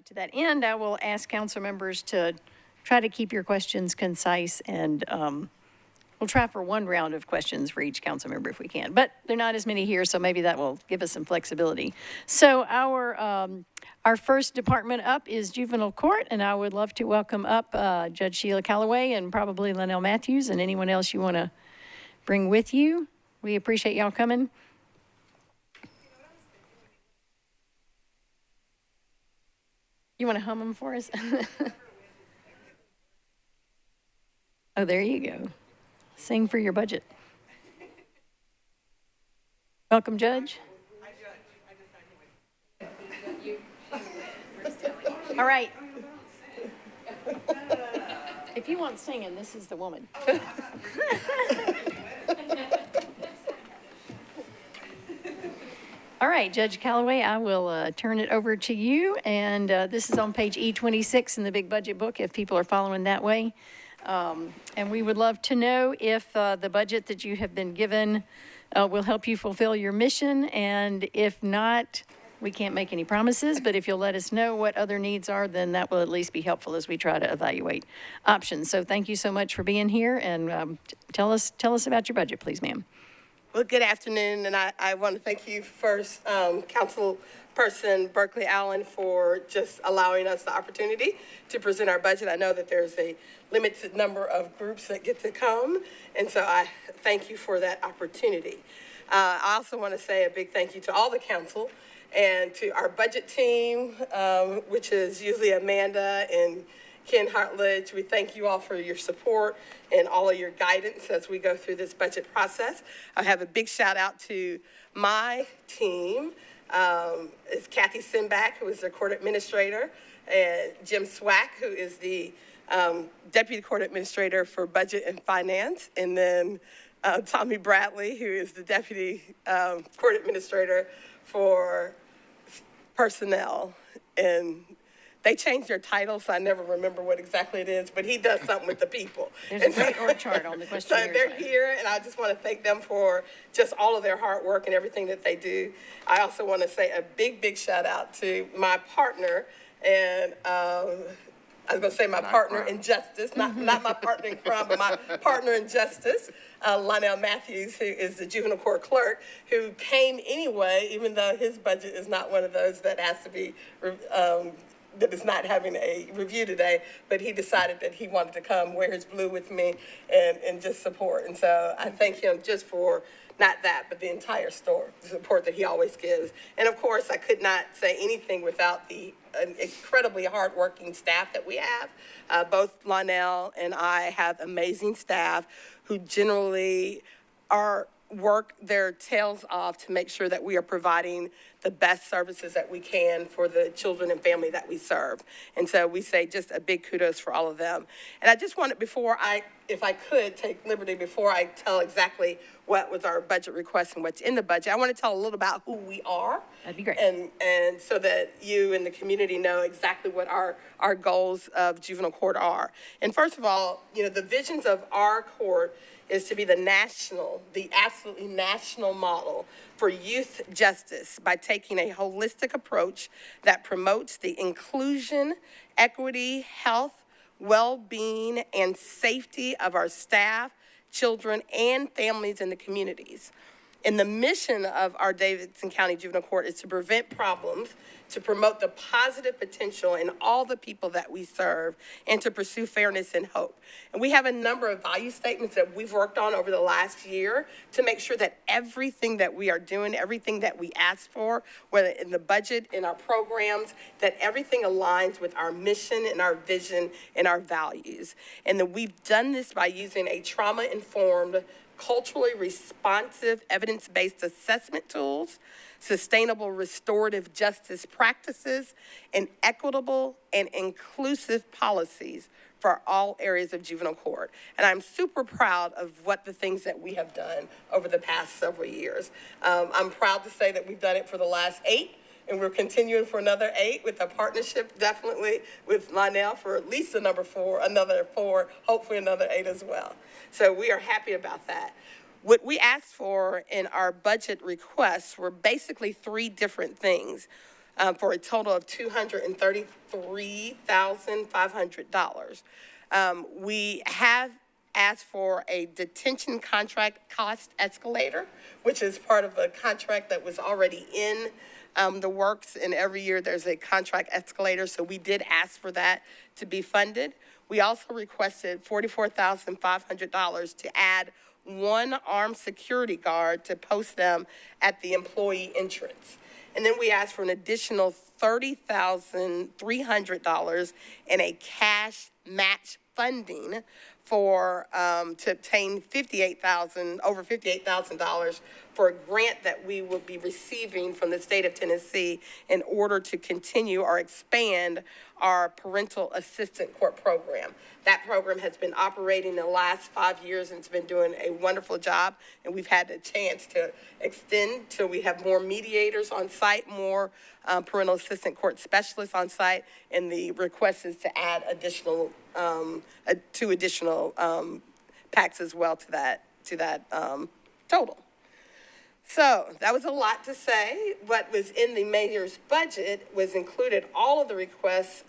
To that end, I will ask council members to try to keep your questions concise, and we'll try for one round of questions for each council member if we can. But there are not as many here, so maybe that will give us some flexibility. So our first department up is Juvenile Court, and I would love to welcome up Judge Sheila Calloway and probably Lionel Matthews and anyone else you want to bring with you. We appreciate y'all coming. You want to hum them for us? Oh, there you go. Sing for your budget. Welcome, Judge. All right. If you want singing, this is the woman. All right, Judge Calloway, I will turn it over to you. And this is on page E26 in the big budget book, if people are following that way. And we would love to know if the budget that you have been given will help you fulfill your mission. And if not, we can't make any promises, but if you'll let us know what other needs are, then that will at least be helpful as we try to evaluate options. So thank you so much for being here, and tell us about your budget, please, ma'am. Well, good afternoon, and I want to thank you first, Councilperson Berkeley Allen, for just allowing us the opportunity to present our budget. I know that there's a limited number of groups that get to come, and so I thank you for that opportunity. I also want to say a big thank you to all the council and to our budget team, which is usually Amanda and Ken Hartledge. We thank you all for your support and all of your guidance as we go through this budget process. I have a big shout out to my team. It's Kathy Simbach, who is the court administrator, and Jim Swack, who is the deputy court administrator for budget and finance, and then Tommy Bradley, who is the deputy court administrator for personnel. And they changed their title, so I never remember what exactly it is, but he does something with the people. There's a great org chart on the questionnaire. So they're here, and I just want to thank them for just all of their hard work and everything that they do. I also want to say a big, big shout out to my partner, and I was going to say my partner in justice, not my partner in crime, but my partner in justice, Lionel Matthews, who is the juvenile court clerk, who came anyway, even though his budget is not one of those that has to be that is not having a review today, but he decided that he wanted to come wear his blue with me and just support. And so I thank him just for not that, but the entire support that he always gives. And of course, I could not say anything without the incredibly hardworking staff that we have. Both Lionel and I have amazing staff who generally work their tails off to make sure that we are providing the best services that we can for the children and family that we serve. And so we say just a big kudos for all of them. And I just wanted, if I could take liberty before I tell exactly what was our budget request and what's in the budget, I want to tell a little about who we are. That'd be great. And so that you and the community know exactly what our goals of juvenile court are. And first of all, the visions of our court is to be the absolutely national model for youth justice by taking a holistic approach that promotes the inclusion, equity, health, well-being, and safety of our staff, children, and families in the communities. And the mission of our Davidson County Juvenile Court is to prevent problems, to promote the positive potential in all the people that we serve, and to pursue fairness and hope. And we have a number of value statements that we've worked on over the last year to make sure that everything that we are doing, everything that we ask for, whether in the budget, in our programs, that everything aligns with our mission and our vision and our values. And that we've done this by using a trauma-informed, culturally responsive, evidence-based assessment tools, sustainable restorative justice practices, and equitable and inclusive policies for all areas of juvenile court. And I'm super proud of what the things that we have done over the past several years. I'm proud to say that we've done it for the last 8, and we're continuing for another 8 with a partnership definitely with Lionel for at least another 4, hopefully another 8 as well. So we are happy about that. What we asked for in our budget requests were basically 3 different things. for a total of $233,500. We have asked for a detention contract cost escalator, which is part of a contract that was already in the works, and every year there's a contract escalator, so we did ask for that to be funded. We also requested $44,500 to add one armed security guard to post them at the employee entrance. And then we asked for an additional $30,300 in a cash match funding for to obtain over $58,000 for a grant that we will be receiving from the state of Tennessee in order to continue or expand our parental assistant court program. That program has been operating the last 5 years and it's been doing a wonderful job, and we've had the chance to extend till we have more mediators on site, more parental assistant court specialists on site, and the request is to add additional two additional packs as well to that total. So that was a lot to say. What was in the mayor's budget was included all of the requests,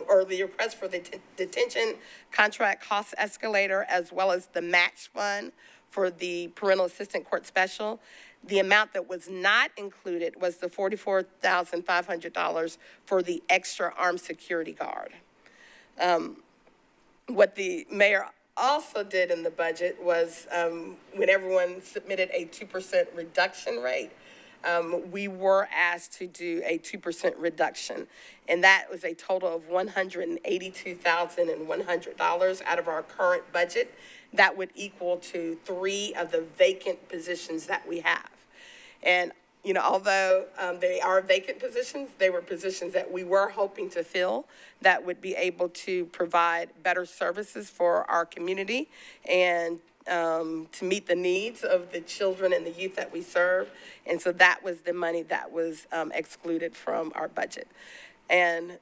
or the request for the detention contract cost escalator, as well as the match fund for the parental assistant court special. The amount that was not included was the $44,500 for the extra armed security guard. What the mayor also did in the budget was when everyone submitted a 2% reduction rate, we were asked to do a 2% reduction. And that was a total of $182,100 out of our current budget. That would equal to 3 of the vacant positions that we have. And you know, although they are vacant positions, they were positions that we were hoping to fill that would be able to provide better services for our community and to meet the needs of the children and the youth that we serve. And so that was the money that was excluded from our budget. And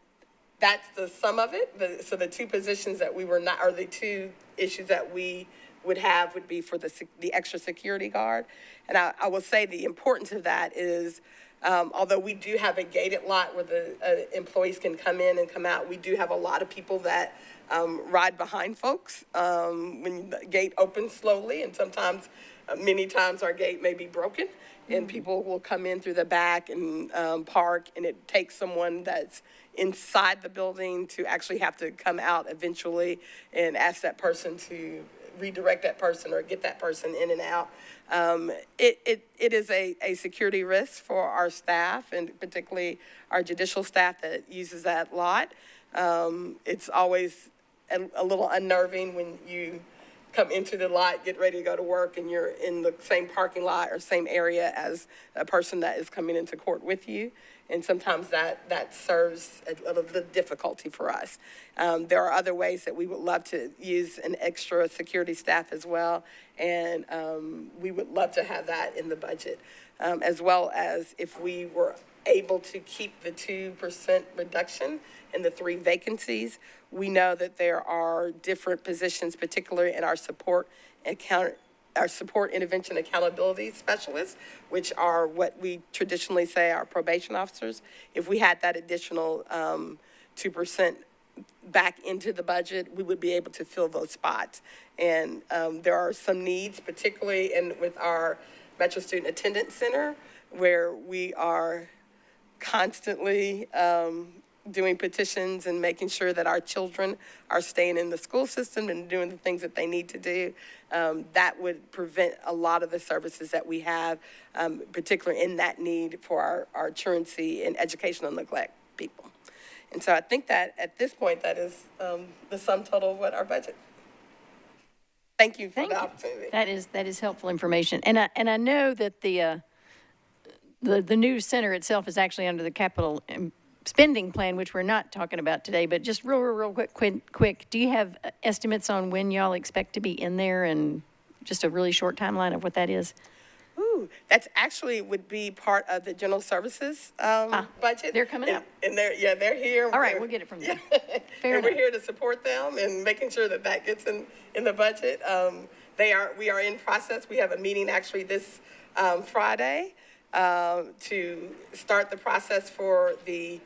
that's the sum of it. So the 2 positions that we were not, or the 2 issues that we would have would be for the extra security guard. And I will say the importance of that is, although we do have a gated lot where the employees can come in and come out, we do have a lot of people that ride behind folks when the gate opens slowly, and sometimes, many times our gate may be broken, and people will come in through the back and park, and it takes someone that's inside the building to actually have to come out eventually and ask that person to redirect that person or get that person in and out. It is a security risk for our staff, and particularly our judicial staff that uses that lot. It's always a little unnerving when you come into the lot, get ready to go to work, and you're in the same parking lot or same area as a person that is coming into court with you. And sometimes that serves a little difficulty for us. There are other ways that we would love to use an extra security staff as well, and we would love to have that in the budget, as well as if we were able to keep the 2% reduction in the 3 vacancies. We know that there are different positions, particularly in our support intervention accountability specialists, which are what we traditionally say are probation officers. If we had that additional 2% back into the budget, we would be able to fill those spots. And there are some needs, particularly with our Metro Student Attendance Center, where we are constantly doing petitions and making sure that our children are staying in the school system and doing the things that they need to do. That would prevent a lot of the services that we have, particularly in that need for our truancy and educational neglect people. And so I think that at this point, that is the sum total of what our budget. Thank you for the opportunity. That is helpful information. And I know that the new center itself is actually under the capital spending plan, which we're not talking about today, but just real quick, do you have estimates on when y'all expect to be in there, and just a really short timeline of what that is? Ooh, that's actually would be part of the general services budget. They're coming up. And they're here. All right, we'll get it from there. Fair and enough. We're here to support them and making sure that gets in the budget. We are in process. We have a meeting actually this Friday to start the process for the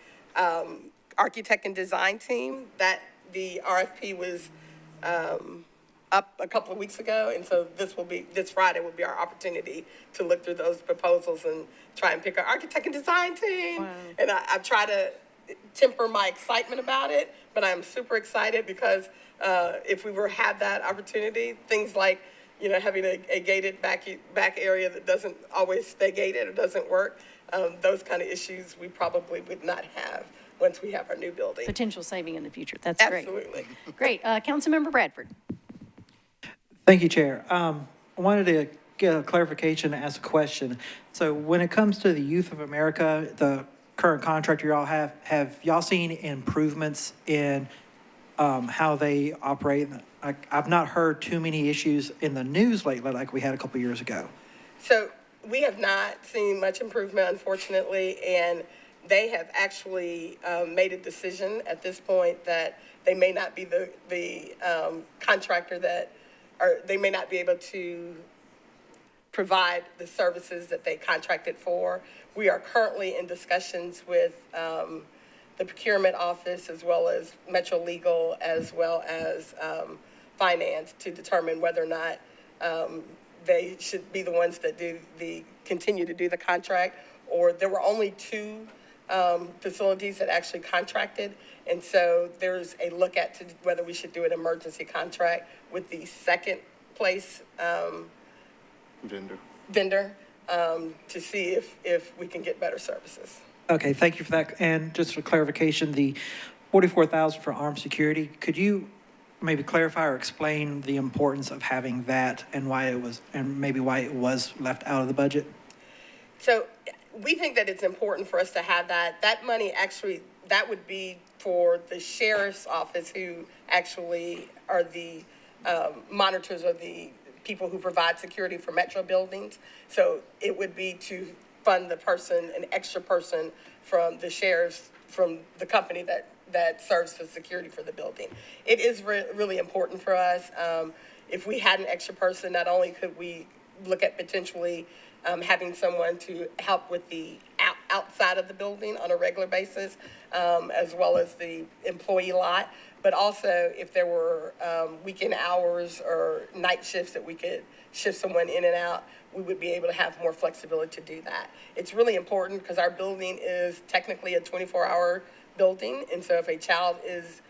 architect and design team. That the RFP was up a couple of weeks ago, and so this Friday will be our opportunity to look through those proposals and try and pick our architect and design team. Wow. And I try to temper my excitement about it, but I'm super excited because if we had that opportunity, things like, you know, having a gated back area that doesn't always stay gated or doesn't work, those kind of issues we probably would not have once we have our new building. Potential saving in the future. That's Absolutely. Great. Councilmember Bradford. Thank you, Chair. I wanted to get a clarification and ask a question. So when it comes to the Youth of America, the current contract you all have y'all seen improvements in how they operate? I've not heard too many issues in the news lately like we had a couple years ago. So we have not seen much improvement, unfortunately, and they have actually made a decision at this point that they may not be the contractor that, or they may not be able to provide the services that they contracted for. We are currently in discussions with the procurement office as well as Metro Legal as well as finance to determine whether or not they should be the ones that continue to do the contract, or there were only two facilities that actually contracted, and so there's a look at to whether we should do an emergency contract with the second place vendor to see if we can get better services. Okay, thank you for that. And just for clarification, the $44,000 for armed security, could you maybe clarify or explain the importance of having that and why it was, and maybe why it was left out of the budget? So we think that it's important for us to have that. That money actually, that would be for the sheriff's office, who actually are the monitors of the people who provide security for metro buildings. So it would be to fund the person, an extra person from the sheriff's, from the company that serves the security for the building. It is really important for us. If we had an extra person, not only could we look at potentially having someone to help with the outside of the building on a regular basis, as well as the employee lot, but also if there were weekend hours or night shifts that we could shift someone in and out, we would be able to have more flexibility to do that. It's really important because our building is technically a 24-hour building, and so if a child is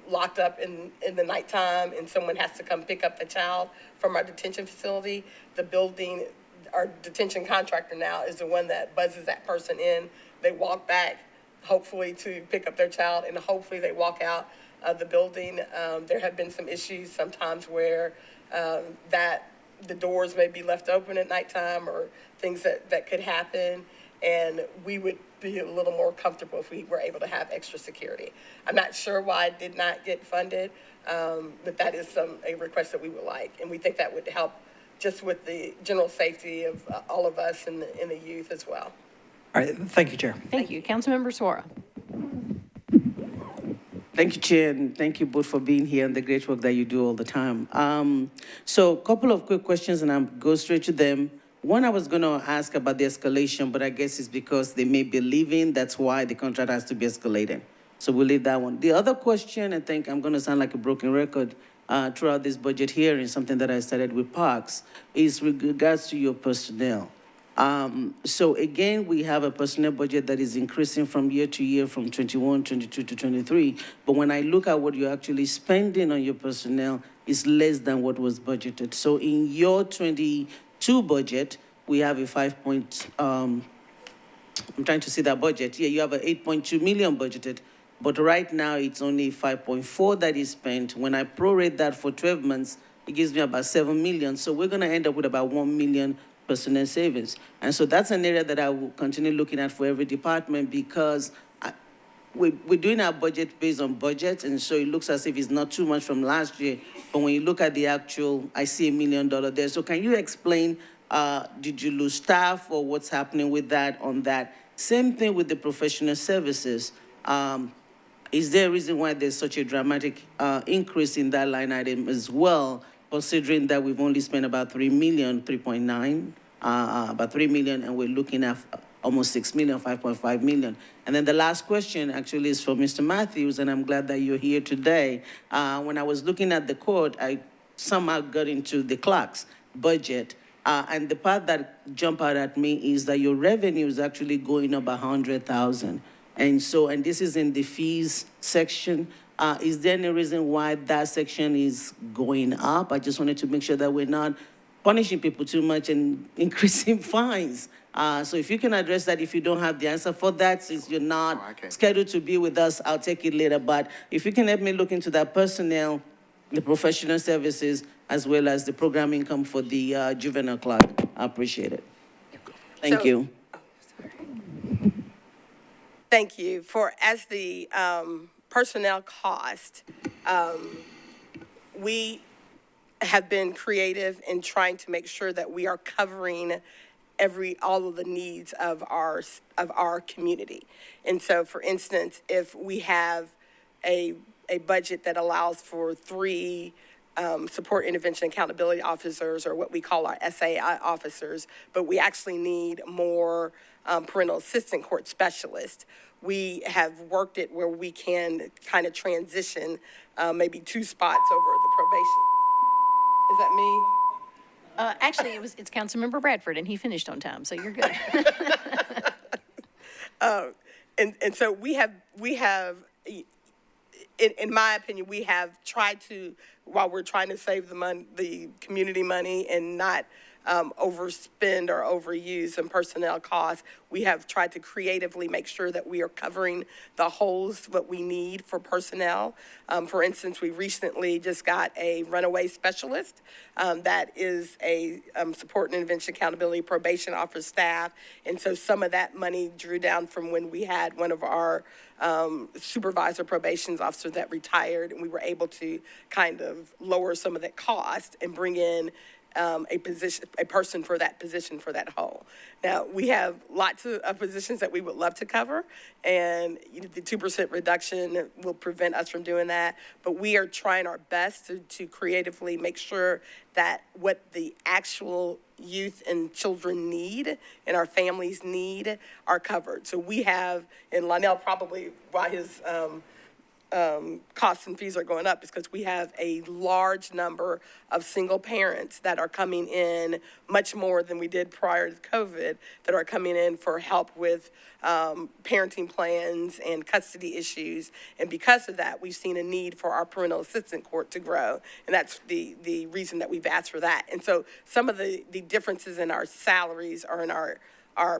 locked up in the nighttime and someone has to come pick up the child from our detention facility, the building, our detention contractor now is the one that buzzes that person in. They walk back, hopefully to pick up their child, and hopefully they walk out of the building. There have been some issues sometimes where that the doors may be left open at nighttime or things that could happen, and we would be a little more comfortable if we were able to have extra security. I'm not sure why it did not get funded, but that is a request that we would like, and we think that would help just with the general safety of all of us and the youth as well. All right, thank you, Chair. Thank you. Councilmember Suara. Thank you, Chair, and thank you both for being here and the great work that you do all the time. So a couple of quick questions, and I'll go straight to them. One, I was going to ask about the escalation, but I guess it's because they may be leaving. That's why the contract has to be escalated. So we'll leave that one. The other question, I think I'm going to sound like a broken record throughout this budget hearing, something that I started with Parks, is with regards to your personnel. So again, we have a personnel budget that is increasing from year to year from 21, 22 to 23. But when I look at what you're actually spending on your personnel, it's less than what was budgeted. So in your 22 budget, we have a I'm trying to see that budget. Yeah, you have a 8.2 million budgeted, but right now it's only 5.4 that is spent. When I prorate that for 12 months, it gives me about 7 million. So we're gonna end up with about 1 million personnel savings. And so that's an area that I will continue looking at for every department, because we're doing our budget based on budget, and so it looks as if it's not too much from last year, but when you look at the actual, I see $1 million there. So can you explain, did you lose staff or what's happening with that on that? Same thing with the professional services. Is there a reason why there's such a dramatic increase in that line item as well, considering that we've only spent about 3 million, 3.9 about 3 million, and we're looking at almost 6 million, 5.5 million. And then the last question actually is for Mr. Matthews, and I'm glad that you're here today. When I was looking at the court, I somehow got into the clerk's budget. And the part that jumped out at me is that your revenue is actually going up 100,000. And so, and this is in the fees section. Is there any reason why that section is going up? I just wanted to make sure that we're not punishing people too much and increasing fines. So if you can address that, if you don't have the answer for that, since you're not scheduled to be with us, I'll take it later. But if you can help me look into that personnel, the professional services, as well as the program income for the juvenile clerk, I appreciate it. Thank you. Thank you. As the personnel cost, we have been creative in trying to make sure that we are covering all of the needs of our community. And so, for instance, if we have a budget that allows for 3 support intervention accountability officers, or what we call our SAI officers, but we actually need more parental assistant court specialists. We have worked it where we can kind of transition maybe 2 spots over the probation. Is that me? Actually, it's Councilmember Bradford, and he finished on time, so you're good. And so we have, in my opinion, we have tried to, while we're trying to save the community money and not overspend or overuse some personnel costs, we have tried to creatively make sure that we are covering the holes, what we need for personnel. For instance, we recently just got a runaway specialist that is a support and intervention accountability probation officer staff. And so some of that money drew down from when we had one of our supervisor probation officers that retired, and we were able to kind of lower some of that cost and bring in a person for that position, for that hole. Now, we have lots of positions that we would love to cover, and the 2% reduction will prevent us from doing that, but we are trying our best to creatively make sure that what the actual youth and children need and our families need are covered. So we have, and Lionel probably, why his costs and fees are going up is because we have a large number of single parents that are coming in, much more than we did prior to COVID, that are coming in for help with parenting plans and custody issues. And because of that, we've seen a need for our parental assistant court to grow. And that's the reason that we've asked for that. And so some of the differences in our salaries or in our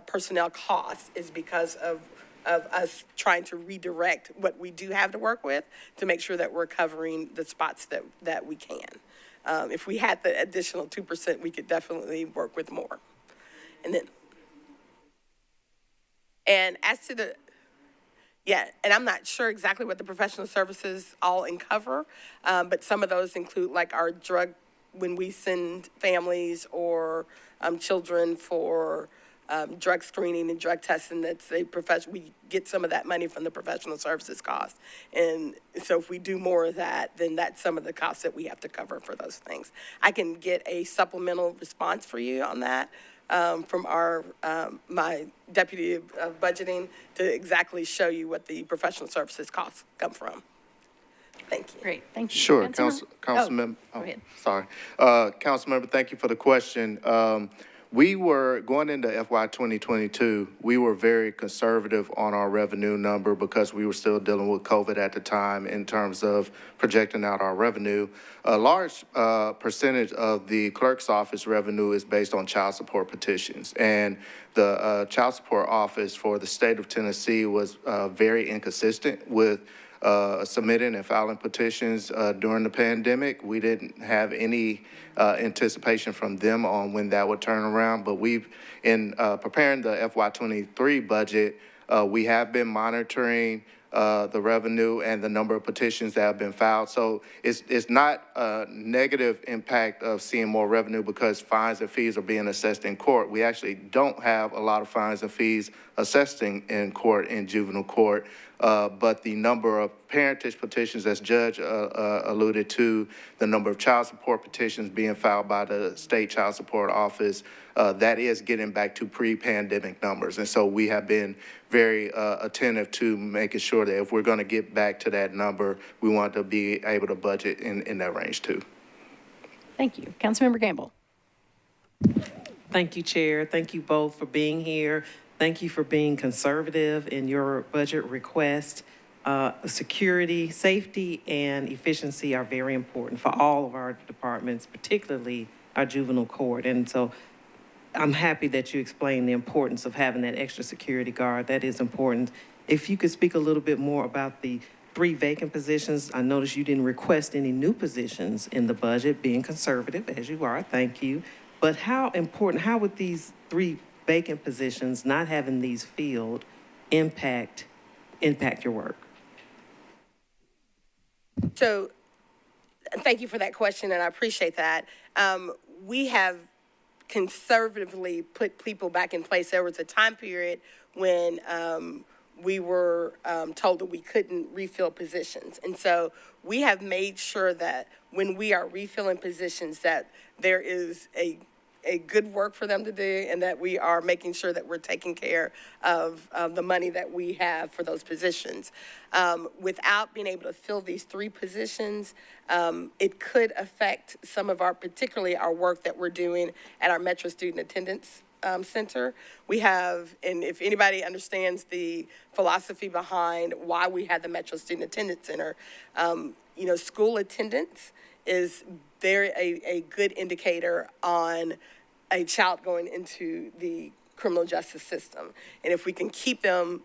personnel costs is because of us trying to redirect what we do have to work with to make sure that we're covering the spots that we can. If we had the additional 2%, we could definitely work with more. And as to and I'm not sure exactly what the professional services all cover, but some of those include like our drug, when we send families or children for drug screening and drug testing, that's we get some of that money from the professional services cost. And so if we do more of that, then that's some of the costs that we have to cover for those things. I can get a supplemental response for you on that from my deputy of budgeting to exactly show you what the professional services costs come from. Thank you. Great, thank you. Sure, Councilmember. Councilmember. Go ahead. Sorry. Councilmember, thank you for the question. We were going into FY 2022, we were very conservative on our revenue number because we were still dealing with COVID at the time in terms of projecting out our revenue. A large percentage of the clerk's office revenue is based on child support petitions. And the child support office for the state of Tennessee was very inconsistent with submitting and filing petitions during the pandemic. We didn't have any anticipation from them on when that would turn around, but we've, in preparing the FY23 budget, we have been monitoring the revenue and the number of petitions that have been filed. So it's not a negative impact of seeing more revenue because fines and fees are being assessed in court. We actually don't have a lot of fines and fees assessed in court, in juvenile court. But the number of parentage petitions, as Judge alluded to, the number of child support petitions being filed by the State Child Support Office, that is getting back to pre-pandemic numbers. And so we have been very attentive to making sure that if we're going to get back to that number, we want to be able to budget in that range too. Thank you. Councilmember Gamble. Thank you, Chair. Thank you both for being here. Thank you for being conservative in your budget request. Security, safety, and efficiency are very important for all of our departments, particularly our juvenile court. And so I'm happy that you explained the importance of having that extra security guard. That is important. If you could speak a little bit more about the 3 vacant positions. I noticed you didn't request any new positions in the budget, being conservative as you are. Thank you. But how would these 3 vacant positions, not having these filled, impact your work? So thank you for that question, and I appreciate that. We have conservatively put people back in place. There was a time period when we were told that we couldn't refill positions. And so we have made sure that when we are refilling positions that there is a good work for them to do and that we are making sure that we're taking care of the money that we have for those positions. Without being able to fill these 3 positions, it could affect some of our, particularly our work that we're doing at our Metro Student Attendance Center. We have, and if anybody understands the philosophy behind why we had the Metro Student Attendance Center, school attendance is a good indicator on a child going into the criminal justice system. And if we can keep them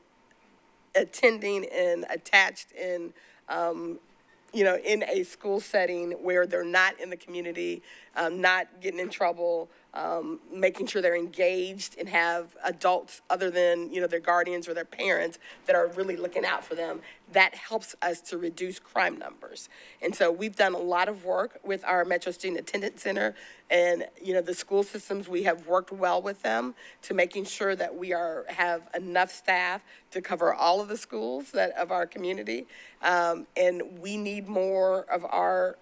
attending and attached in, in a school setting where they're not in the community, not getting in trouble, making sure they're engaged and have adults other than, their guardians or their parents that are really looking out for them, that helps us to reduce crime numbers. And so we've done a lot of work with our Metro Student Attendance Center and, the school systems. We have worked well with them to making sure that we have enough staff to cover all of the schools of our community. And we need more of our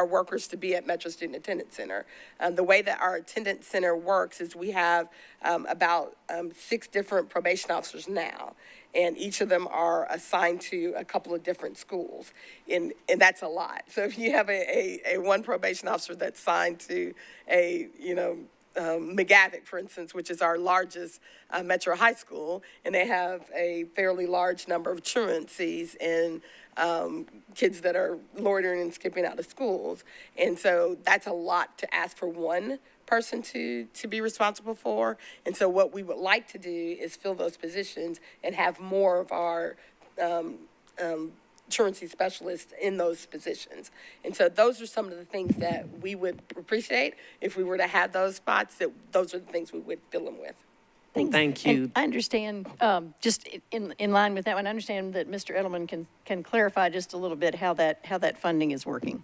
workers to be at Metro Student Attendance Center. The way that our attendance center works is we have about 6 different probation officers now, and each of them are assigned to a couple of different schools, and that's a lot. So if you have a one probation officer that's assigned to McGavick, for instance, which is our largest metro high school, and they have a fairly large number of truancies and kids that are loitering and skipping out of schools. And so that's a lot to ask for one person to be responsible for. And so what we would like to do is fill those positions and have more of our truancy specialists in those positions. And so those are some of the things that we would appreciate if we were to have those spots, that those are the things we would fill them with. Thank you. And I understand, just in line with that one, I understand that Mr. Edelman can clarify just a little bit how that funding is working.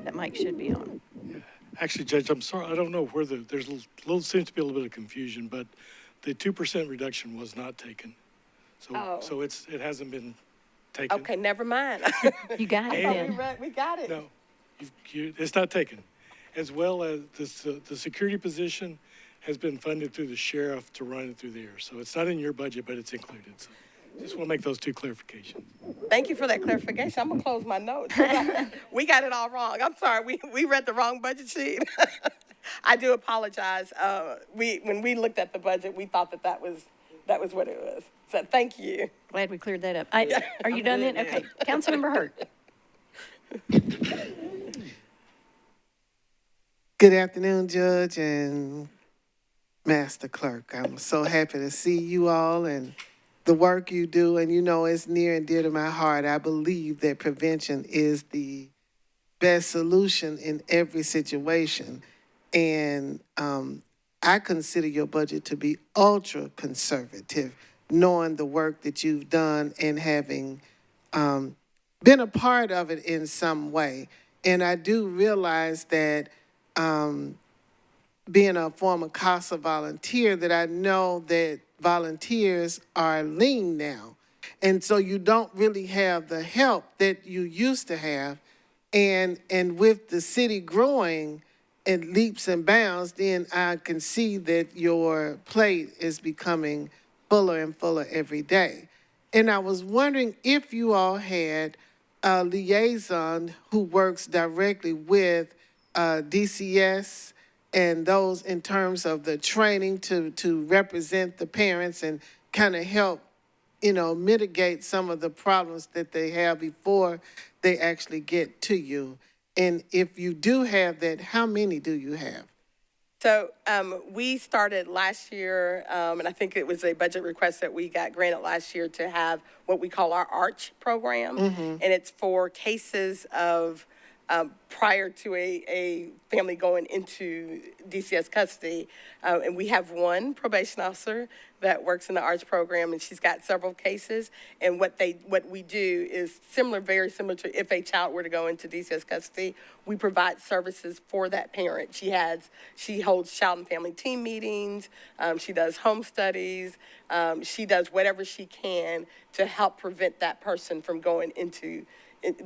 That mic should be on. Actually, Judge, I'm sorry, I don't know where seems to be a little bit of confusion, but the 2% reduction was not taken. So it hasn't been taken. Okay, never mind. You got it then. We got it. No, it's not taken. As well as the security position has been funded through the sheriff to run it through there. So it's not in your budget, but it's included. So just want to make those 2 clarifications. Thank you for that clarification. I'm going to close my notes. We got it all wrong. I'm sorry. We read the wrong budget sheet. I do apologize. When we looked at the budget, we thought that was what it was. So thank you. Glad we cleared that up. Are you done then? Okay. Councilmember Hurt. Good afternoon, Judge and Master Clerk. I'm so happy to see you all and the work you do. And it's near and dear to my heart. I believe that prevention is the best solution in every situation. And I consider your budget to be ultra conservative. knowing the work that you've done and having been a part of it in some way. And I do realize that being a former CASA volunteer, that I know that volunteers are lean now. And so you don't really have the help that you used to have. And with the city growing in leaps and bounds, then I can see that your plate is becoming fuller and fuller every day. And I was wondering if you all had a liaison who works directly with DCS and those in terms of the training to represent the parents and kind of help, mitigate some of the problems that they have before they actually get to you. And if you do have that, how many do you have? So we started last year, and I think it was a budget request that we got granted last year to have what we call our ARCH program. And it's for cases of prior to a family going into DCS custody. And we have one probation officer that works in the ARCH program, and she's got several cases. And what we do is very similar to if a child were to go into DCS custody, we provide services for that parent. She holds child and family team meetings. She does home studies. She does whatever she can to help prevent that person from going into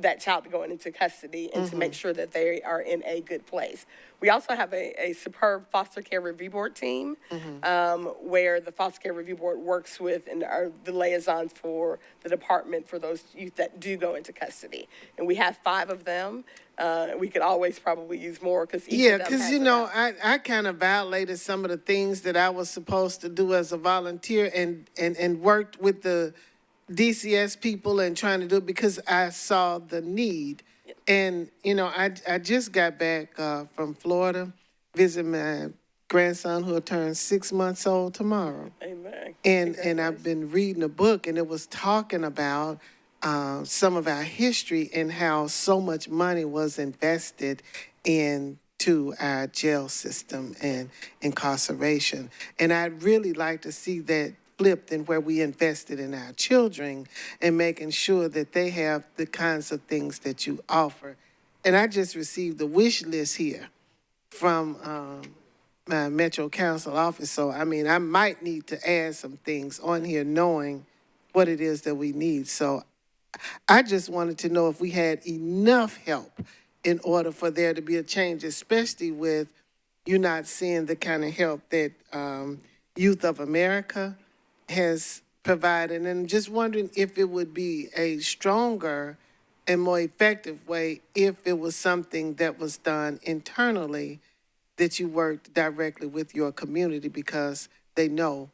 that child going into custody and to make sure that they are in a good place. We also have a superb foster care review board team where the foster care review board works with and are the liaisons for the department for those youth that do go into custody. And we have 5 of them. We could always probably use more because I kind of violated some of the things that I was supposed to do as a volunteer and worked with the DCS people and trying to do it because I saw the need. And, I just got back from Florida, visiting my grandson who will turn 6 months old tomorrow. Amen. And I've been reading a book, and it was talking about some of our history and how so much money was invested into our jail system and incarceration. And I'd really like to see that flipped and where we invested in our children and making sure that they have the kinds of things that you offer. And I just received a wish list here from my Metro Council office. So, I might need to add some things on here knowing what it is that we need. So I just wanted to know if we had enough help in order for there to be a change, especially with you not seeing the kind of help that Youth of America has provided, and just wondering if it would be a stronger and more effective way if it was something that was done internally, that you worked directly with your community because they know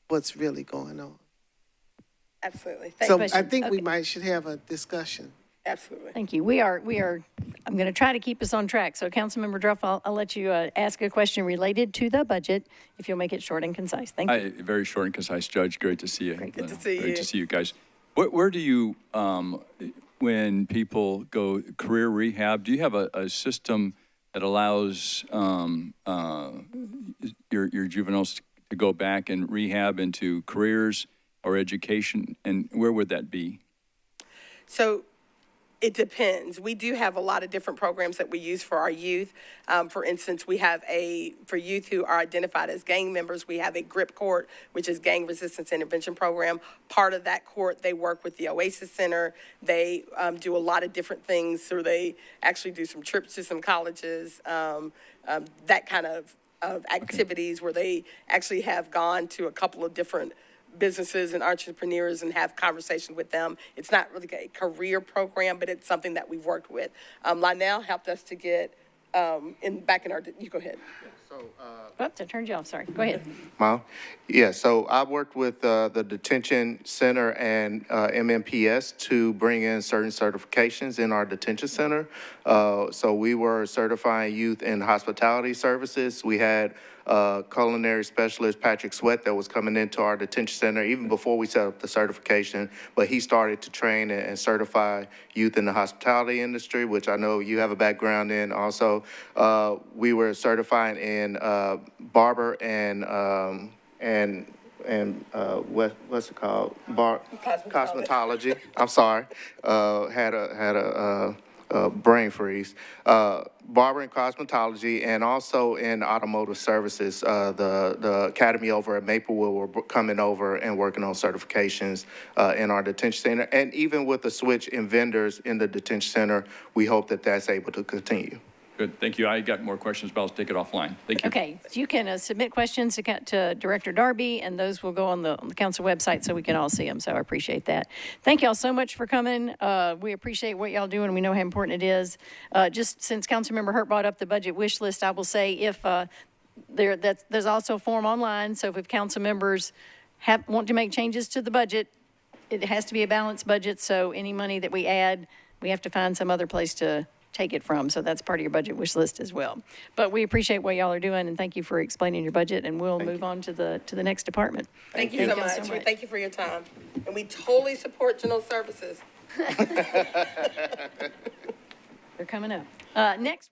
what's really going on. Absolutely. I think we should have a discussion. Absolutely. Thank you. We are, I'm going to try to keep us on track. So Councilmember Druff, I'll let you ask a question related to the budget, if you'll make it short and concise. Thank you. Very short and concise, Judge. Great to see you. Great. Good to see you. Great to see you guys. Where do you, when people go career rehab, do you have a system that allows your juveniles to go back and rehab into careers or education? And where would that be? So it depends. We do have a lot of different programs that we use for our youth. For instance, we have for youth who are identified as gang members, we have a GRIP court, which is Gang Resistance Intervention Program. Part of that court, they work with the Oasis Center. They do a lot of different things. So they actually do some trips to some colleges, that kind of activities where they actually have gone to a couple of different businesses and entrepreneurs and have conversation with them. It's not really a career program, but it's something that we've worked with. Lionel helped us to get you go ahead. Oops, I turned you off, sorry. Go ahead. Mom? Yeah, so I worked with the detention center and MMPS to bring in certain certifications in our detention center. So we were certifying youth in hospitality services. We had culinary specialist Patrick Sweat that was coming into our detention center even before we set up the certification, but he started to train and certify youth in the hospitality industry, which I know you have a background in. Also, we were certifying in barber and what's it called? Cosmetology. I'm sorry. Had a brain freeze. Barber and cosmetology, and also in automotive services. The academy over at Maplewood were coming over and working on certifications in our detention center. And even with the switch in vendors in the detention center, we hope that that's able to continue. Good, thank you. I got more questions, but I'll take it offline. Thank you. Okay, so you can submit questions to Director Darby, and those will go on the council website so we can all see them, so I appreciate that. Thank y'all so much for coming. We appreciate what y'all do, and we know how important it is. Just since Councilmember Hurt brought up the budget wish list, I will say if there's also a form online, so if council members want to make changes to the budget, it has to be a balanced budget, so any money that we add, we have to find some other place to take it from, so that's part of your budget wish list as well. But we appreciate what y'all are doing, and thank you for explaining your budget, and we'll move on to the next department. Thank you so much. We thank you for your time. And we totally support general services. They're coming up. Next.